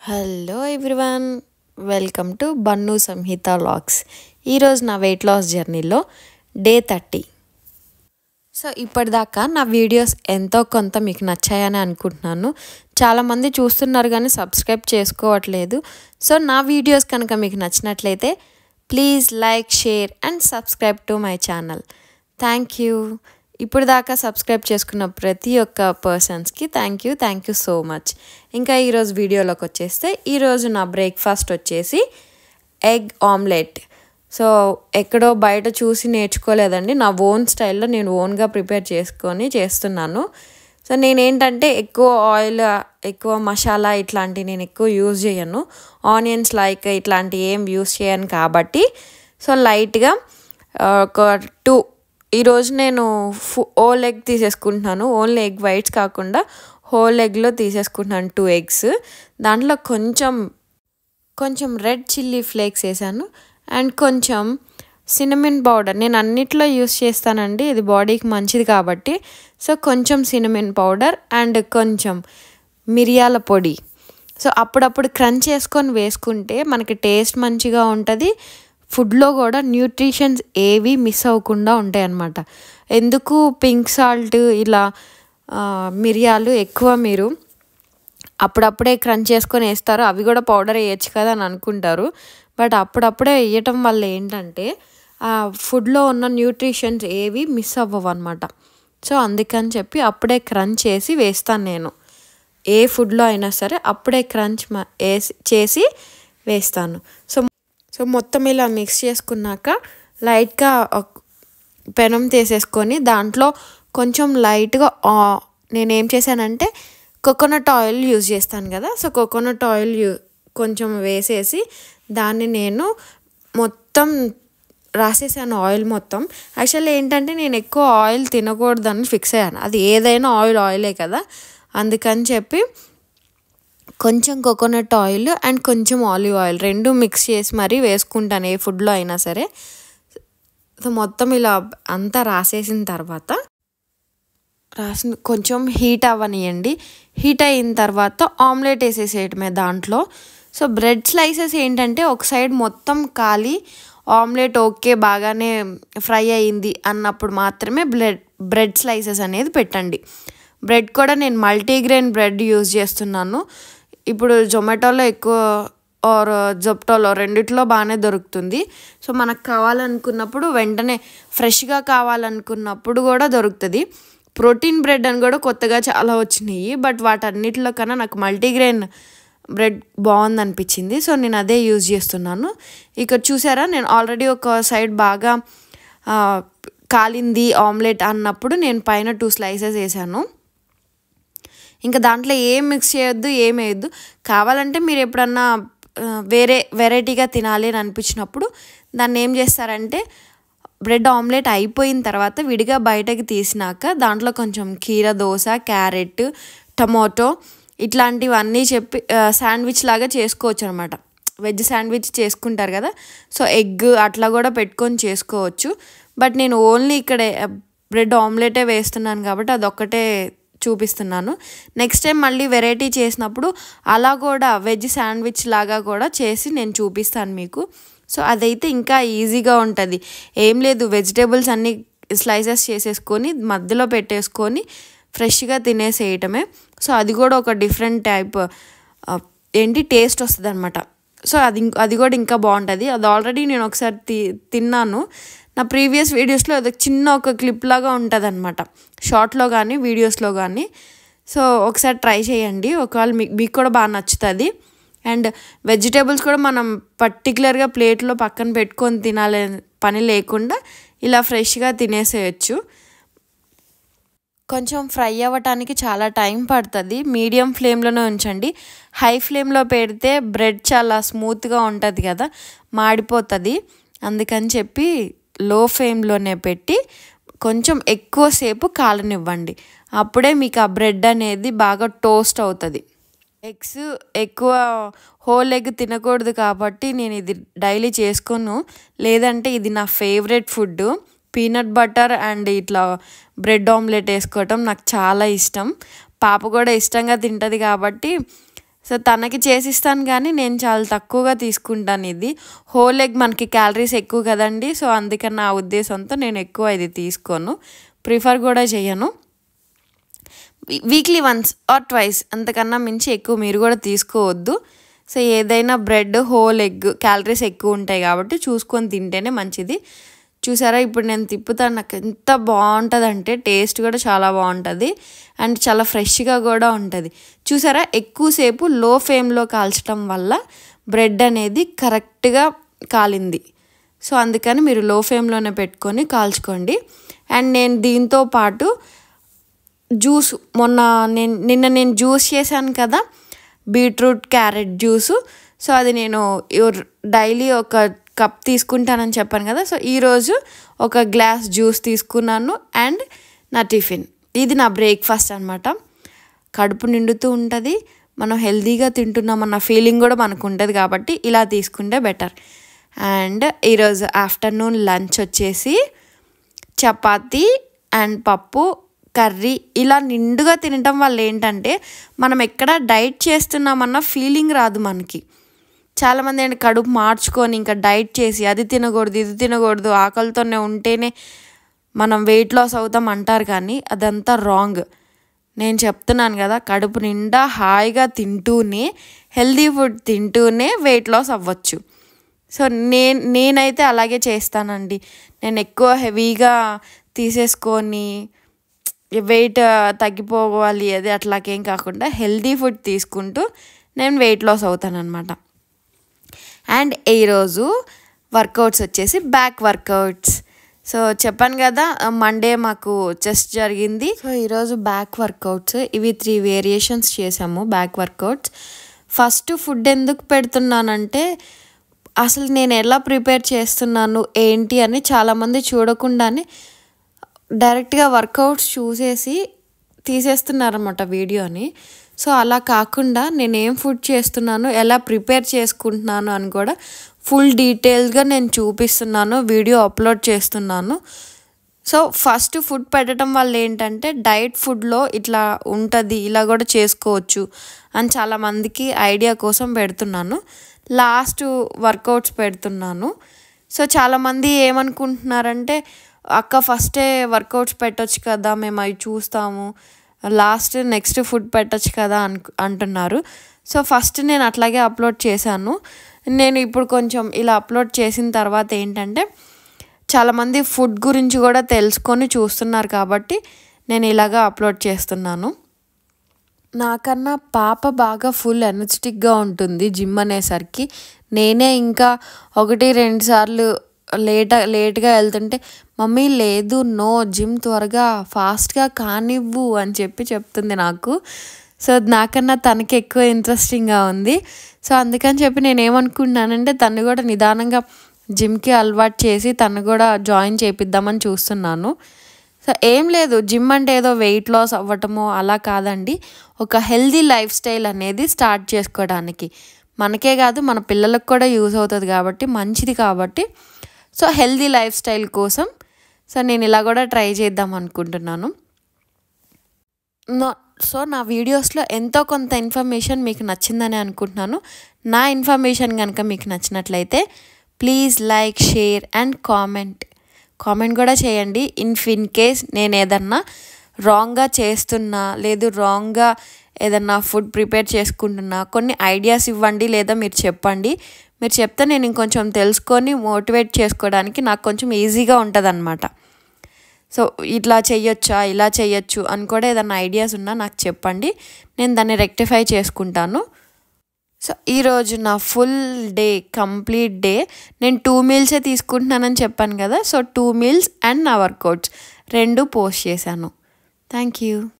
Hello everyone, welcome to Bannu Samhita vlogs. ఈరోజు నా weight loss జర్నీలో డే 30. సో ఇప్పటిదాకా నా వీడియోస్ ఎంతో కొంత మీకు నచ్చాయని అనుకుంటున్నాను. చాలామంది చూస్తున్నారు కానీ సబ్స్క్రైబ్ చేసుకోవట్లేదు. సో నా వీడియోస్ కనుక మీకు నచ్చినట్లయితే please like, share and subscribe to my channel. Thank you. ఇప్పుడు దాకా సబ్స్క్రైబ్ చేసుకున్న ప్రతి ఒక్క పర్సన్స్కి థ్యాంక్ యూ సో మచ్. ఇంకా ఈరోజు వీడియోలోకి వచ్చేస్తే, ఈరోజు నా బ్రేక్ఫాస్ట్ వచ్చేసి ఎగ్ ఆమ్లెట్. సో ఎక్కడో బయట చూసి నేర్చుకోలేదండి, నా ఓన్ స్టైల్లో నేను ఓన్గా ప్రిపేర్ చేసుకొని చేస్తున్నాను. సో నేనేంటంటే ఎక్కువ ఆయిల్, ఎక్కువ మసాలా ఇట్లాంటివి నేను ఎక్కువ యూజ్ చేయను. ఆనియన్స్ లైక్ ఇట్లాంటివి ఏం యూజ్ చేయను కాబట్టి సో లైట్గా ఒక 2 ఈరోజు నేను హోల్ ఎగ్ తీసేసుకుంటున్నాను. ఓన్లీ ఎగ్ వైట్స్ కాకుండా హోల్ ఎగ్లో తీసేసుకుంటున్నాను 2 eggs. దాంట్లో కొంచెం రెడ్ చిల్లీ ఫ్లేక్స్ వేసాను అండ్ కొంచెం సినమన్ పౌడర్. నేను అన్నిట్లో యూస్ చేస్తానండి, ఇది బాడీకి మంచిది కాబట్టి. సో కొంచెం సినమన్ పౌడర్ అండ్ కొంచెం మిరియాల పొడి. సో అప్పుడప్పుడు క్రంచ్ చేసుకొని వేసుకుంటే మనకి టేస్ట్ మంచిగా ఉంటుంది. ఫుడ్లో కూడా న్యూట్రిషన్స్ ఏవి మిస్ అవ్వకుండా ఉంటాయి అన్నమాట. ఎందుకు పింక్ సాల్ట్ ఇలా మిరియాలు ఎక్కువ మీరు అప్పుడప్పుడే క్రంచ్ చేసుకొని వేస్తారు, అవి కూడా పౌడర్ వేయచ్చు కదా అని అనుకుంటారు. బట్ అప్పుడప్పుడే వేయటం వల్ల ఏంటంటే ఫుడ్లో ఉన్న న్యూట్రిషన్స్ ఏవి మిస్ అవ్వవు అనమాట. సో అందుకని చెప్పి అప్పుడే క్రంచ్ చేసి వేస్తాను నేను. ఏ ఫుడ్లో అయినా సరే అప్పుడే క్రంచ్ చేసి వేస్తాను. సో మొత్తం ఇలా మిక్స్ చేసుకున్నాక లైట్గా పెనం తీసేసుకొని దాంట్లో కొంచెం లైట్గా నేనేం చేశానంటే కోకోనట్ ఆయిల్ యూజ్ చేస్తాను కదా. సో కోకోనట్ ఆయిల్ కొంచెం వేసేసి దాన్ని నేను మొత్తం రాసేసాను, ఆయిల్ మొత్తం. యాక్చువల్లీ ఏంటంటే నేను ఎక్కువ ఆయిల్ తినకూడదని ఫిక్స్ అయ్యాను. అది ఏదైనా ఆయిలే కదా, అందుకని చెప్పి కొంచెం కోకోనట్ ఆయిల్ అండ్ కొంచెం ఆలివ్ ఆయిల్ 2 మిక్స్ చేసి మరీ వేసుకుంటాను ఏ ఫుడ్లో అయినా సరే. సో మొత్తం ఇలా అంతా రాసేసిన తర్వాత కొంచెం హీట్ అవ్వనియండి. హీట్ అయిన తర్వాత ఆమ్లెట్ వేసేసేయటమే దాంట్లో. సో బ్రెడ్ స్లైసెస్ ఏంటంటే ఒక సైడ్ మొత్తం కాలి ఆమ్లెట్ ఓకే బాగానే ఫ్రై అయింది అన్నప్పుడు మాత్రమే బ్రెడ్ స్లైసెస్ అనేది పెట్టండి. బ్రెడ్ కూడా నేను మల్టీగ్రెయిన్ బ్రెడ్ యూజ్ చేస్తున్నాను. ఇప్పుడు జొమాటోలో ఎక్కువ ఆర్ జెప్టోలో రెండిట్లో బాగానే దొరుకుతుంది. సో మనకు కావాలనుకున్నప్పుడు వెంటనే ఫ్రెష్గా కావాలనుకున్నప్పుడు కూడా దొరుకుతుంది. ప్రోటీన్ బ్రెడ్ అని కూడా కొత్తగా చాలా వచ్చినాయి, బట్ వాటన్నిటిలో కన్నా నాకు మల్టీగ్రెయిన్ బ్రెడ్ బాగుందనిపించింది. సో నేను అదే యూజ్ చేస్తున్నాను. ఇక్కడ చూసారా, నేను ఆల్రెడీ ఒక సైడ్ బాగా కాలింది ఆమ్లెట్ అన్నప్పుడు నేను పైన 2 slices వేసాను. ఇంకా దాంట్లో ఏం మిక్స్ చేయొద్దు, ఏం వేయద్దు. కావాలంటే మీరు ఎప్పుడన్నా వేరే వెరైటీగా తినాలి అని అనిపించినప్పుడు దాన్ని ఏం చేస్తారంటే బ్రెడ్ ఆమ్లెట్ అయిపోయిన తర్వాత విడిగా బయటకి తీసినాక దాంట్లో కొంచెం కీర దోస, క్యారెట్, టమాటో ఇట్లాంటివన్నీ చెప్పి శాండ్విచ్ లాగా చేసుకోవచ్చు అనమాట. వెజ్ శాండ్విచ్ చేసుకుంటారు కదా, సో ఎగ్ అట్లా కూడా పెట్టుకొని చేసుకోవచ్చు. బట్ నేను ఓన్లీ ఇక్కడ బ్రెడ్ ఆమ్లెటే వేస్తున్నాను కాబట్టి అదొక్కటే చూపిస్తున్నాను. నెక్స్ట్ టైం మళ్ళీ వెరైటీ చేసినప్పుడు అలా కూడా వెజ్ శాండ్విచ్ లాగా కూడా చేసి నేను చూపిస్తాను మీకు. సో అదైతే ఇంకా ఈజీగా ఉంటుంది. ఏం లేదు, వెజిటేబుల్స్ అన్నీ స్లైసెస్ చేసేసుకొని మధ్యలో పెట్టేసుకొని ఫ్రెష్గా తినేసేయటమే. సో అది కూడా ఒక డిఫరెంట్ టైప్ టేస్ట్ వస్తుంది అనమాట. సో అది కూడా ఇంకా బాగుంటుంది. అది ఆల్రెడీ నేను ఒకసారి తిన్నాను. నా ప్రీవియస్ వీడియోస్లో అది చిన్న ఒక క్లిప్ లాగా ఉంటుంది అనమాట, షార్ట్లో కానీ వీడియోస్లో కానీ. సో ఒకసారి ట్రై చేయండి, ఒకవేళ మీకు కూడా బాగా నచ్చుతుంది. అండ్ వెజిటేబుల్స్ కూడా మనం పర్టికులర్గా ప్లేట్లో పక్కన పెట్టుకొని తినాలే పని లేకుండా ఇలా ఫ్రెష్గా తినేసేయచ్చు. కొంచెం ఫ్రై అవ్వటానికి చాలా టైం పడుతుంది. మీడియం ఫ్లేమ్లోనే ఉంచండి. హై ఫ్లేమ్లో పెడితే బ్రెడ్ చాలా స్మూత్గా ఉంటుంది కదా, మాడిపోతుంది. అందుకని చెప్పి లో ఫ్లేమ్లోనే పెట్టి కొంచెం ఎక్కువసేపు కాలనివ్వండి. అప్పుడే మీకు ఆ బ్రెడ్ అనేది బాగా టోస్ట్ అవుతుంది. ఎగ్స్ ఎక్కువ హోల్ ఎగ్ తినకూడదు కాబట్టి నేను ఇది డైలీ చేసుకోను. లేదంటే ఇది నా favourite food. Peanut butter and ఇట్లా బ్రెడ్ ఆమ్లెట్ వేసుకోవటం నాకు చాలా ఇష్టం. పాప కూడా ఇష్టంగా తింటుంది కాబట్టి సో తనకి చేసిస్తాను కానీ నేను చాలా తక్కువగా తీసుకుంటాను. ఇది హోల్ ఎగ్ మనకి క్యాలరీస్ ఎక్కువ కదండి. సో అందుకని నా ఉద్దేశంతో నేను ఎక్కువ ఇది తీసుకోను, ప్రిఫర్ కూడా చేయను. వీక్లీ వన్స్ ఆర్ ట్వైస్, అంతకన్నా మించి ఎక్కువ మీరు కూడా తీసుకోవద్దు. సో ఏదైనా బ్రెడ్ హోల్ ఎగ్ క్యాలరీస్ ఎక్కువ ఉంటాయి కాబట్టి చూసుకొని తింటేనే మంచిది. చూసారా ఇప్పుడు నేను తిప్పుతాను, నాకు ఎంత బాగుంటుందంటే టేస్ట్ కూడా చాలా బాగుంటుంది అండ్ చాలా ఫ్రెష్గా కూడా ఉంటుంది. చూసారా ఎక్కువసేపు లో ఫ్లేమ్లో కాల్చడం వల్ల బ్రెడ్ అనేది కరెక్ట్గా కాలింది. సో అందుకని మీరు లో ఫ్లేమ్లోనే పెట్టుకొని కాల్చుకోండి. అండ్ నేను దీంతో పాటు జ్యూస్ నిన్న నేను జ్యూస్ చేశాను కదా, బీట్రూట్ క్యారెట్ జ్యూసు. సో అది నేను డైలీ ఒక కప్ తీసుకుంటానని చెప్పాను కదా. సో ఈరోజు ఒక గ్లాస్ జ్యూస్ తీసుకున్నాను అండ్ నా టిఫిన్. ఇది నా బ్రేక్ఫాస్ట్ అనమాట. కడుపు నిండుతూ ఉంటుంది, మనం హెల్తీగా తింటున్నామన్న ఫీలింగ్ కూడా మనకు ఉంటుంది కాబట్టి ఇలా తీసుకుంటే బెటర్. అండ్ ఈరోజు ఆఫ్టర్నూన్ లంచ్ వచ్చేసి చపాతీ అండ్ పప్పు కర్రీ. ఇలా నిండుగా తినటం వల్ల ఏంటంటే మనం ఎక్కడ డైట్ చేస్తున్నామన్న ఫీలింగ్ రాదు మనకి. చాలామంది ఏంటి కడుపు మార్చుకొని ఇంకా డైట్ చేసి అది తినకూడదు ఇది తినకూడదు ఆకలితోనే ఉంటేనే మనం వెయిట్ లాస్ అవుతాం అంటారు, కానీ అదంతా రాంగ్. నేను చెప్తున్నాను కదా, కడుపు నిండా హాయిగా తింటూనే హెల్తీ ఫుడ్ తింటూనే వెయిట్ లాస్ అవ్వచ్చు. సో నేనైతే అలాగే చేస్తానండి. నేను ఎక్కువ హెవీగా తీసేసుకొని వెయిట్ తగ్గిపోవాలి అది అట్లాకేం కాకుండా హెల్తీ ఫుడ్ తీసుకుంటూ నేను వెయిట్ లాస్ అవుతాను అనమాట. అండ్ ఈరోజు వర్కౌట్స్ వచ్చేసి బ్యాక్ వర్కౌట్స్. సో చెప్పాను కదా మండే మాకు చెస్ట్ జరిగింది. సో ఈరోజు బ్యాక్ వర్కౌట్స్ ఇవి 3 వేరియేషన్స్ చేసాము బ్యాక్ వర్కౌట్స్. ఫస్ట్ ఫుడ్ ఎందుకు పెడుతున్నానంటే అసలు నేను ఎలా ప్రిపేర్ చేస్తున్నాను ఏంటి అని చాలామంది చూడకుండానే డైరెక్ట్గా వర్కౌట్స్ చూసేసి తీసేస్తున్నారన్నమాట వీడియోని. సో అలా కాకుండా నేను ఏం ఫుడ్ చేస్తున్నాను ఎలా ప్రిపేర్ చేసుకుంటున్నాను అని కూడా ఫుల్ డీటెయిల్స్గా నేను చూపిస్తున్నాను, వీడియో అప్లోడ్ చేస్తున్నాను. సో ఫస్ట్ ఫుడ్ పెట్టడం వల్ల ఏంటంటే డైట్ ఫుడ్లో ఇట్లా ఉంటుంది ఇలా కూడా చేసుకోవచ్చు అని చాలామందికి ఐడియా కోసం పెడుతున్నాను. లాస్ట్ వర్కౌట్స్ పెడుతున్నాను. సో చాలామంది ఏమనుకుంటున్నారంటే అక్క ఫస్టే వర్కౌట్స్ పెట్టొచ్చు కదా, మేము అవి చూస్తాము, నెక్స్ట్ ఫుడ్ పెట్టొచ్చు కదా అంటున్నారు. సో ఫస్ట్ నేను అట్లాగే అప్లోడ్ చేశాను. నేను ఇప్పుడు కొంచెం ఇలా అప్లోడ్ చేసిన తర్వాత ఏంటంటే చాలామంది ఫుడ్ గురించి కూడా తెలుసుకొని చూస్తున్నారు కాబట్టి నేను ఇలాగా అప్లోడ్ చేస్తున్నాను. నాకన్నా పాప బాగా ఫుల్ ఎనర్జెటిక్గా ఉంటుంది జిమ్ అనేసరికి. నేనే ఇంకా 1-2 సార్లు లేట్గా వెళ్తుంటే మమ్మీ లేదు నో జిమ్ త్వరగా ఫాస్ట్గా కానివ్వు అని చెప్తుంది నాకు. సో నాకన్నా తనకి ఎక్కువ ఇంట్రెస్టింగ్గా ఉంది. సో అందుకని చెప్పి నేను ఏమనుకుంటున్నానంటే తను కూడా నిదానంగా జిమ్కి అలవాటు చేసి తను కూడా జాయిన్ చేపిద్దామని చూస్తున్నాను. సో ఏం లేదు, జిమ్ అంటే ఏదో వెయిట్ లాస్ అవ్వటమో అలా కాదండి, ఒక హెల్దీ లైఫ్ స్టైల్ అనేది స్టార్ట్ చేసుకోవడానికి. మనకే కాదు మన పిల్లలకు కూడా యూజ్ అవుతుంది కాబట్టి మంచిది కాబట్టి. సో హెల్దీ లైఫ్ స్టైల్ కోసం సో నేను ఇలా కూడా ట్రై చేద్దాం అనుకుంటున్నాను. సో నా వీడియోస్లో ఎంతో కొంత ఇన్ఫర్మేషన్ మీకు నచ్చిందని అనుకుంటున్నాను. నా ఇన్ఫర్మేషన్ కనుక మీకు నచ్చినట్లయితే please like, share and comment కూడా చేయండి. ఇన్ కేస్ నేను ఏదన్నా రాంగ్గా చేస్తున్నా లేదు రాంగ్గా ఏదన్నా ఫుడ్ ప్రిపేర్ చేసుకుంటున్నా కొన్ని ఐడియాస్ ఇవ్వండి లేదా మీరు చెప్పండి. మీరు చెప్తే నేను ఇంకొంచెం తెలుసుకొని మోటివేట్ చేసుకోవడానికి నాకు కొంచెం ఈజీగా ఉంటుంది అన్నమాట. సో ఇట్లా చెయ్యొచ్చా ఇలా చెయ్యొచ్చు అని కూడా ఏదైనా ఐడియాస్ ఉన్నా నాకు చెప్పండి, నేను దాన్ని రెక్టిఫై చేసుకుంటాను. సో ఈరోజు నా ఫుల్ డే కంప్లీట్ డే నేను 2 మీల్సే తీసుకుంటున్నానని చెప్పాను కదా. సో 2 మీల్స్ అండ్ నా వర్కౌట్స్ 2 పోస్ట్ చేశాను. Thank you.